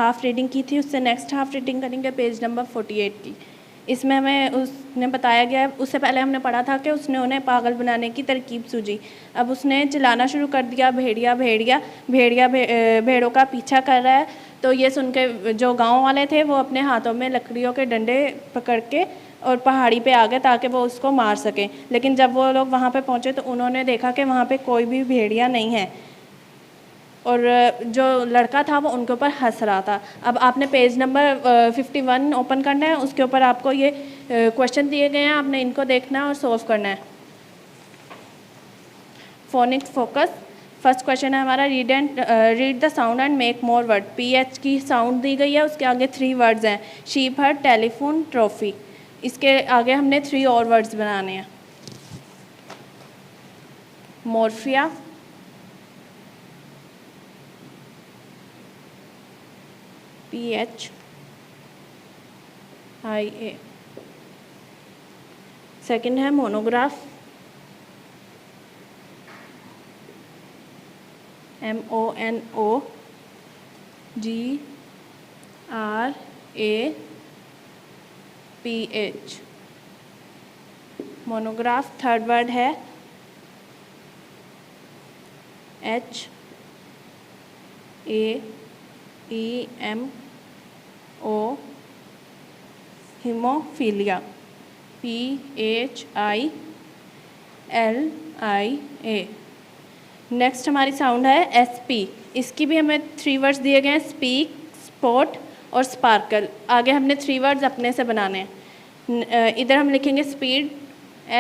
Half reading की थी, उससे नेक्स्ट हाफ़ रीडिंग करेंगे पेज नंबर 48 की। इसमें हमें उसने बताया गया है, उससे पहले हमने पढ़ा था कि उसने उन्हें पागल बनाने की तरकीब सूझी। अब उसने चिल्लाना शुरू कर दिया, भेड़िया भेड़िया भेड़िया भेड़ों का पीछा कर रहा है। तो ये सुन के जो गाँव वाले थे वो अपने हाथों में लकड़ियों के डंडे पकड़ के और पहाड़ी पे आ गए ताकि वो उसको मार सकें। लेकिन जब वो लोग वहाँ पे पहुँचे तो उन्होंने देखा कि वहाँ पे कोई भी भेड़िया नहीं है और जो लड़का था वो उनके ऊपर हंस रहा था। अब आपने पेज नंबर 51 ओपन करना है, उसके ऊपर आपको ये क्वेश्चन दिए गए हैं, आपने इनको देखना है और सॉल्व करना है। फोनिक फोकस, फर्स्ट क्वेश्चन है हमारा, read the sound and make more word. PH की साउंड दी गई है, उसके आगे 3 वर्ड्स हैं, शीप हट, टेलीफोन, ट्रॉफी। इसके आगे हमने 3 और वर्ड्स बनाने हैं। मोर्फिया, PHIA। सेकंड है monograph, MONOGRAPH। Monograph. Third word है HAEMO, हीमोफीलिया, PHILIA। नेक्स्ट हमारी साउंड है SP। इसकी भी हमें 3 वर्ड्स दिए गए हैं, स्पीक, स्पॉट और स्पार्कल। आगे हमने 3 वर्ड्स अपने से बनाने हैं। इधर हम लिखेंगे speed,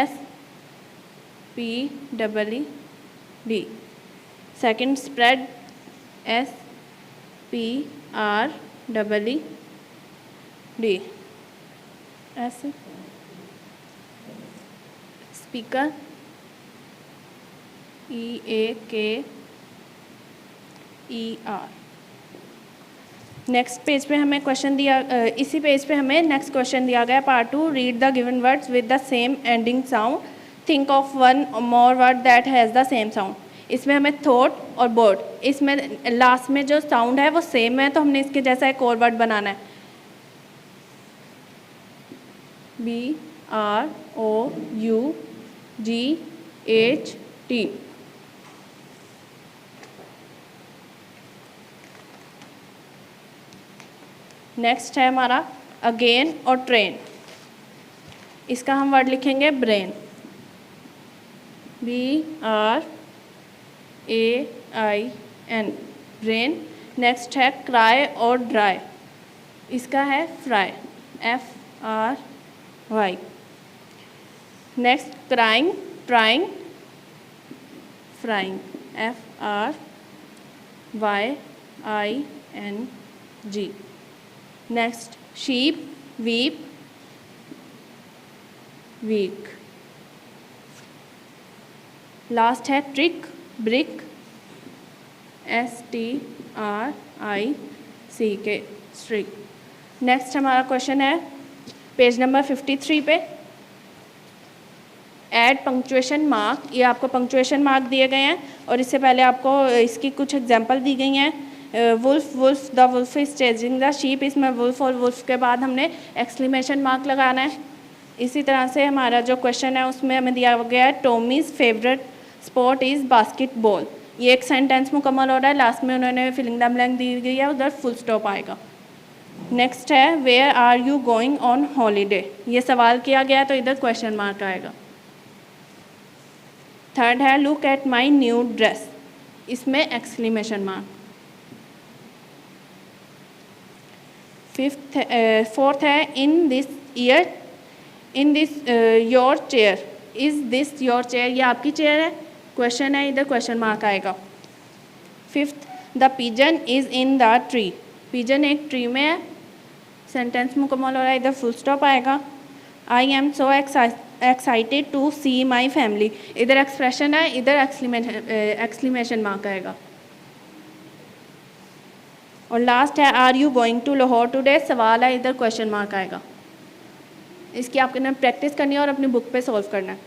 SPEED। Second spread, SPREED। ऐसे स्पीकर, EAKER। नेक्स्ट पेज पे हमें क्वेश्चन दिया, इसी पेज पे हमें नेक्स्ट क्वेश्चन दिया गया, part 2, read the given words with the same ending sound, think of one more word that has the same sound. इसमें हमें थॉट और बोर्ड, इसमें लास्ट में जो साउंड है वो सेम है, तो हमने इसके जैसा एक और वर्ड बनाना है, BROUGHT। नेक्स्ट है हमारा अगेन और ट्रेन। इसका हम वर्ड लिखेंगे ब्रेन, BRAIN, ब्रेन। नेक्स्ट है क्राई और ड्राई। इसका है fry, FRY। Next crying, trying, frying, FRYING। Next sheep, weep, week. Last है trick, brick, STRICK, strick. Next हमारा क्वेश्चन है पेज नंबर 53 पे, ऐड पंक्चुएशन मार्क। ये आपको पंक्चुएशन मार्क दिए गए हैं और इससे पहले आपको इसकी कुछ एग्जांपल दी गई हैं। Wolf, wolf, the wolf is chasing the sheep. इसमें वुल्फ और वुल्फ के बाद हमने एक्सक्लेमेशन मार्क लगाना है। इसी तरह से हमारा जो क्वेश्चन है उसमें हमें दिया गया है, टॉमीज़ फेवरेट स्पोर्ट इज़ बास्केटबॉल। ये एक सेंटेंस मुकम्मल हो रहा है, लास्ट में उन्होंने फिलिंग द ब्लैंक दी गई है, उधर फुल स्टॉप आएगा। नेक्स्ट है where are you going on holiday. ये सवाल किया गया तो इधर क्वेश्चन मार्क आएगा। थर्ड है look at my new dress. इसमें एक्सक्लेमेशन मार्क। फोर्थ है in this year, in this your chair. Is this your chair, ये आपकी चेयर है, क्वेश्चन है, इधर क्वेश्चन मार्क आएगा। Fifth the pigeon is in the tree. Pigeon एक tree में है, सेंटेंस मुकम्मल हो रहा है, इधर फुल स्टॉप आएगा। I am so excited to see my family. इधर एक्सप्रेशन है, इधर एक्सक्लेमेशन मार्क आएगा। और लास्ट है are you going to Lahore today. सवाल है, इधर क्वेश्चन मार्क आएगा। इसकी आपने प्रैक्टिस करनी है और अपनी बुक पे सॉल्व करना है।